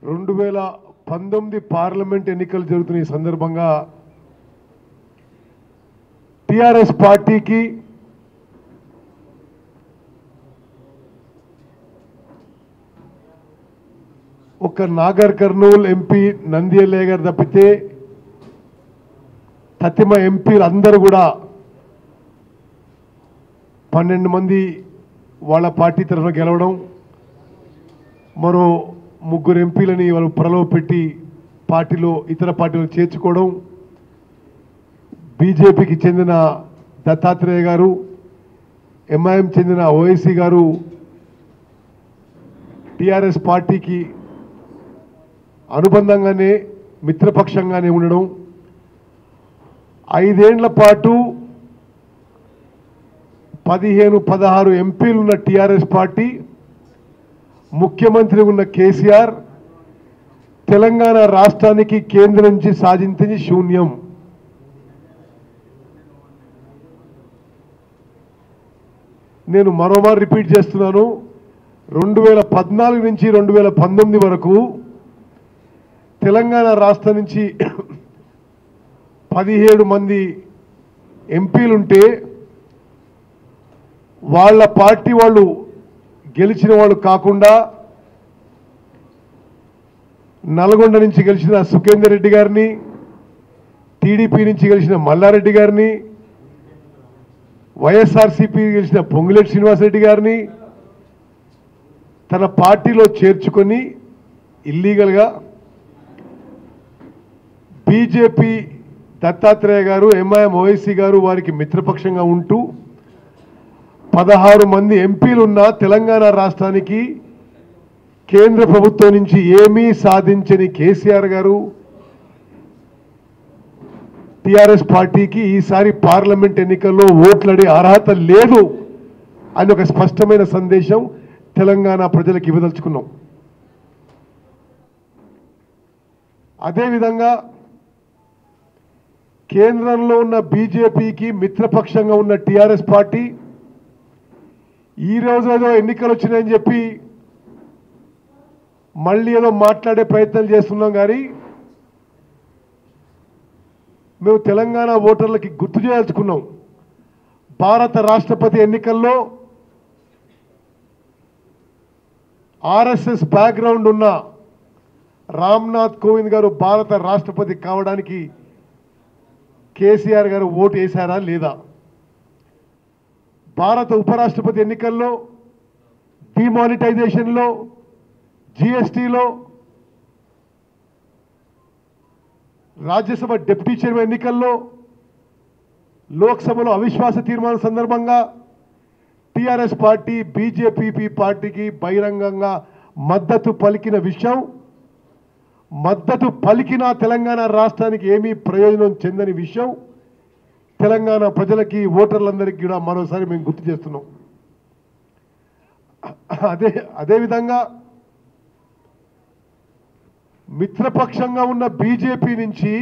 2019 parliament ఎన్నికలు జరుగుతున్న ఈ సందర్భంగా టిఆర్ఎస్ పార్టీకి ఒక నాగర్ కర్నూల్ ఎంపీ నంద్యాల గారు తప్పితే తతిమ ఎంపీలు అందరూ కూడా 12 మంది వాళ్ళ పార్టీ తరఫున గెలవడం, మరో 3 ఎంపీలని వాళ్ళు ప్రలోభపెట్టి పార్టీలో ఇతర పార్టీలో చేర్చుకోవడం, బీజేపీకి చెందిన దత్తాత్రేయ గారు, ఎంఐఎం చెందిన ఓవైసీ గారు టిఆర్ఎస్ పార్టీకి అనుబంధంగానే మిత్రపక్షంగానే ఉండడం, 5 ఏళ్ల పాటు 15-16 ఎంపీలున్న టిఆర్ఎస్ పార్టీ, ముఖ్యమంత్రి ఉన్న కేసీఆర్ తెలంగాణ రాష్ట్రానికి కేంద్రం నుంచి సాధించింది శూన్యం. నేను మరోమారు రిపీట్ చేస్తున్నాను, 2014 నుంచి 2019 వరకు తెలంగాణ రాష్ట్రం నుంచి 17 మంది ఎంపీలుంటే వాళ్ళ పార్టీ వాళ్ళు గెలిచిన వాళ్ళు కాకుండా నల్గొండ నుంచి గెలిచిన సుఖేందర్ రెడ్డి గారిని, టీడీపీ నుంచి గెలిచిన మల్లారెడ్డి గారిని, వైఎస్ఆర్సీపీ గెలిచిన పొంగులేటి శ్రీనివాసరెడ్డి గారిని తన పార్టీలో చేర్చుకొని ఇల్లీగల్గా బీజేపీ దత్తాత్రేయ గారు, ఎంఐఎం ఓవైసీ గారు వారికి మిత్రపక్షంగా ఉంటూ 16 మంది ఎంపీలున్న తెలంగాణ రాష్ట్రానికి కేంద్ర ప్రభుత్వం నుంచి ఏమీ సాధించని కేసీఆర్ గారు టిఆర్ఎస్ పార్టీకి ఈసారి పార్లమెంట్ ఎన్నికల్లో ఓట్లడే అర్హత లేదు అని ఒక స్పష్టమైన సందేశం తెలంగాణ ప్రజలకు ఇవ్వదలుచుకున్నాం. అదేవిధంగా కేంద్రంలో ఉన్న బీజేపీకి మిత్రపక్షంగా ఉన్న టిఆర్ఎస్ పార్టీ ఈరోజు ఏదో ఎన్నికలు వచ్చినాయని చెప్పి మళ్ళీ ఏదో మాట్లాడే ప్రయత్నం చేస్తున్నాం. కానీ మేము తెలంగాణ ఓటర్లకి గుర్తు చేయాల్చుకున్నాం, భారత రాష్ట్రపతి ఎన్నికల్లో ఆర్ఎస్ఎస్ బ్యాక్గ్రౌండ్ ఉన్న రామ్నాథ్ కోవింద్ గారు భారత రాష్ట్రపతి కావడానికి కేసీఆర్ గారు ఓటు వేశారా లేదా? భారత ఉపరాష్ట్రపతి ఎన్నికల్లో డిమానిటైజేషన్లో, జిఎస్టీలో, రాజ్యసభ డిప్యూటీ చైర్మన్ ఎన్నికల్లో, లోక్సభలో అవిశ్వాస తీర్మానం సందర్భంగా టిఆర్ఎస్ పార్టీ బీజేపీ పార్టీకి బహిరంగంగా మద్దతు పలికిన విషయం, మద్దతు పలికిన తెలంగాణ రాష్ట్రానికి ఏమీ ప్రయోజనం చెందని విషయం తెలంగాణ ప్రజలకి, ఓటర్లందరికీ కూడా మరోసారి మేము గుర్తు చేస్తున్నాం. అదేవిధంగా మిత్రపక్షంగా ఉన్న బీజేపీ నుంచి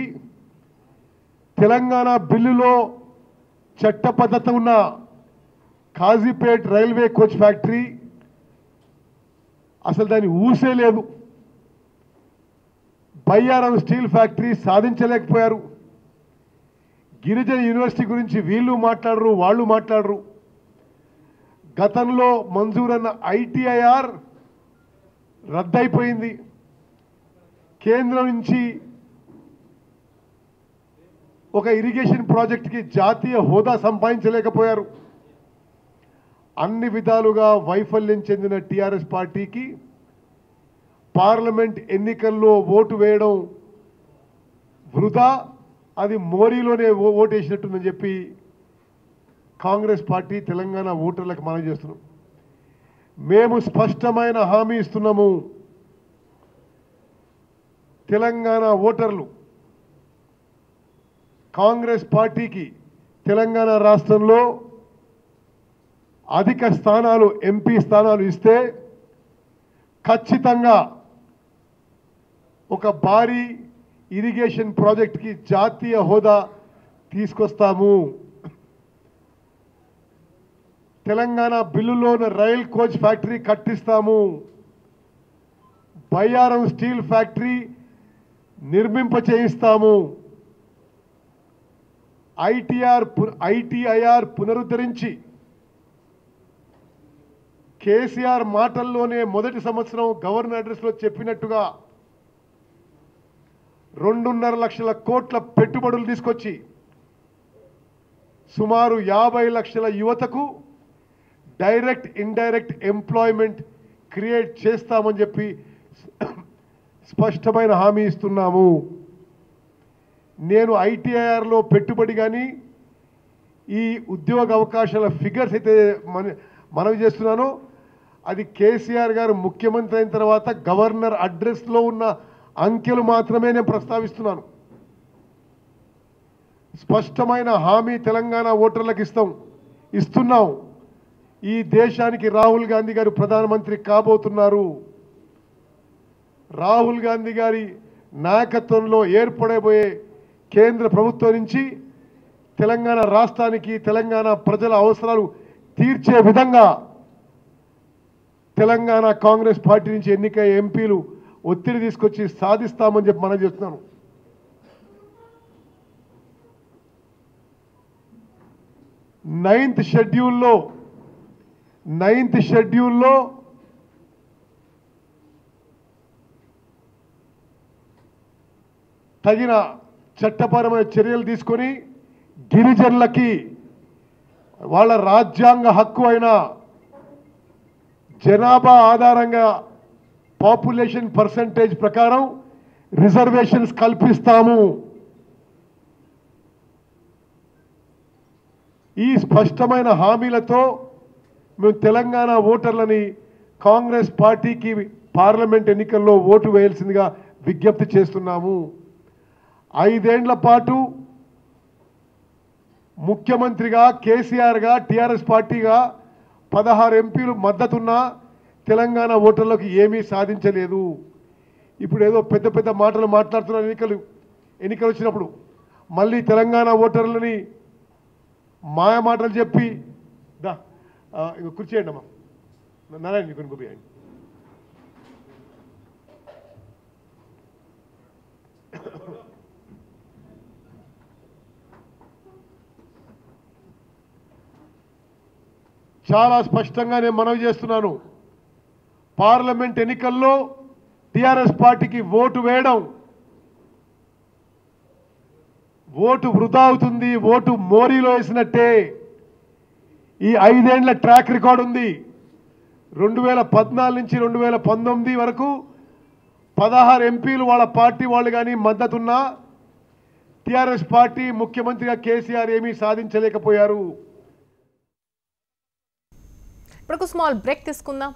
తెలంగాణ బిల్లులో చట్టబద్ధత ఉన్న కాజీపేట్ రైల్వే కోచ్ ఫ్యాక్టరీ అసలు దాన్ని ఊసే లేదు. బయ్యారం స్టీల్ ఫ్యాక్టరీ సాధించలేకపోయారు. గిరిజన యూనివర్సిటీ గురించి వీళ్ళు మాట్లాడరు, వాళ్ళు మాట్లాడరు. గతంలో మంజూరన్న ఐటీఐఆర్ రద్దయిపోయింది. కేంద్రం నుంచి ఒక ఇరిగేషన్ ప్రాజెక్టుకి జాతీయ హోదా సంపాదించలేకపోయారు. అన్ని విధాలుగా వైఫల్యం చెందిన టిఆర్ఎస్ పార్టీకి పార్లమెంట్ ఎన్నికల్లో ఓటు వేయడం వృధా, అది మోరీలోనే ఓటు వేసినట్టుందని చెప్పి కాంగ్రెస్ పార్టీ తెలంగాణ ఓటర్లకు మనం చేస్తున్నాం. మేము స్పష్టమైన హామీ ఇస్తున్నాము, తెలంగాణ ఓటర్లు కాంగ్రెస్ పార్టీకి తెలంగాణ రాష్ట్రంలో అధిక స్థానాలు, ఎంపీ స్థానాలు ఇస్తే ఖచ్చితంగా ఒక భారీ ఇరిగేషన్ ప్రాజెక్ట్కి జాతీయ హోదా తీసుకొస్తాము. తెలంగాణ బిల్లులోని రైల్ కోచ్ ఫ్యాక్టరీ కట్టిస్తాము. బయ్యారం స్టీల్ ఫ్యాక్టరీ నిర్మింప చేయిస్తాము. ఐటీఐఆర్ పునరుద్ధరించి కేసీఆర్ మాటల్లోనే మొదటి సంవత్సరం గవర్నర్ అడ్రస్లో చెప్పినట్టుగా 2.5 లక్షల కోట్ల పెట్టుబడులు తీసుకొచ్చి సుమారు 50 లక్షల యువతకు డైరెక్ట్ ఇండైరెక్ట్ ఎంప్లాయ్మెంట్ క్రియేట్ చేస్తామని చెప్పి స్పష్టమైన హామీ ఇస్తున్నాము. నేను ఐటీఐఆర్లో పెట్టుబడి కానీ ఈ ఉద్యోగ అవకాశాల ఫిగర్స్ అయితే మనవి చేస్తున్నానో అది కేసీఆర్ గారు ముఖ్యమంత్రి అయిన తర్వాత గవర్నర్ అడ్రస్లో ఉన్న అంకెలు మాత్రమే నేను ప్రస్తావిస్తున్నాను. స్పష్టమైన హామీ తెలంగాణ ఓటర్లకు ఇస్తున్నాం. ఈ దేశానికి రాహుల్ గాంధీ గారు ప్రధానమంత్రి కాబోతున్నారు. రాహుల్ గాంధీ గారి నాయకత్వంలో ఏర్పడబోయే కేంద్ర ప్రభుత్వం నుంచి తెలంగాణ రాష్ట్రానికి తెలంగాణ ప్రజల అవసరాలు తీర్చే విధంగా తెలంగాణ కాంగ్రెస్ పార్టీ నుంచి ఎన్నికయ్యే ఎంపీలు ఒత్తిడి తీసుకొచ్చి సాధిస్తామని చెప్పి మనం చెప్తున్నాను. నైన్త్ షెడ్యూల్లో తగిన చట్టపరమైన చర్యలు తీసుకొని గిరిజనులకి వాళ్ళ రాజ్యాంగ హక్కు అయిన జనాభా ఆధారంగా పాపులేషన్ పర్సంటేజ్ ప్రకారం రిజర్వేషన్స్ కల్పిస్తాము. ఈ స్పష్టమైన హామీలతో మేము తెలంగాణ ఓటర్లని కాంగ్రెస్ పార్టీకి పార్లమెంట్ ఎన్నికల్లో ఓటు వేయాల్సిందిగా విజ్ఞప్తి చేస్తున్నాము. 5 ఏళ్ల పాటు ముఖ్యమంత్రిగా కేసీఆర్గా టీఆర్ఎస్ పార్టీగా 16 ఎంపీలు మద్దతున్న తెలంగాణ ఓటర్లకు ఏమీ సాధించలేదు. ఇప్పుడు ఏదో పెద్ద పెద్ద మాటలు మాట్లాడుతున్న ఎన్నికలు వచ్చినప్పుడు మళ్ళీ తెలంగాణ ఓటర్లని మాయ మాటలు చెప్పి కూర్చేయండి అమ్మా నారాయణ కొన్ని పంపించండి. చాలా స్పష్టంగా నేను మనవి చేస్తున్నాను. పార్లమెంట్ ఎన్నికల్లో టీఆర్ఎస్ పార్టీకి ఓటు వేయడం ఓటు వృధా అవుతుంది. ఓటు మోరీలో వేసినట్టే. ఈ 5 ఏళ్ల ట్రాక్ రికార్డు ఉంది. 2014 నుంచి 2019 వరకు 16 ఎంపీలు వాళ్ళ పార్టీ వాళ్ళు కానీ మద్దతున్నా టీఆర్ఎస్ పార్టీ ముఖ్యమంత్రిగా కేసీఆర్ ఏమీ సాధించలేకపోయారు. ఇప్పుడు స్మాల్ బ్రేక్ తీసుకుందాం.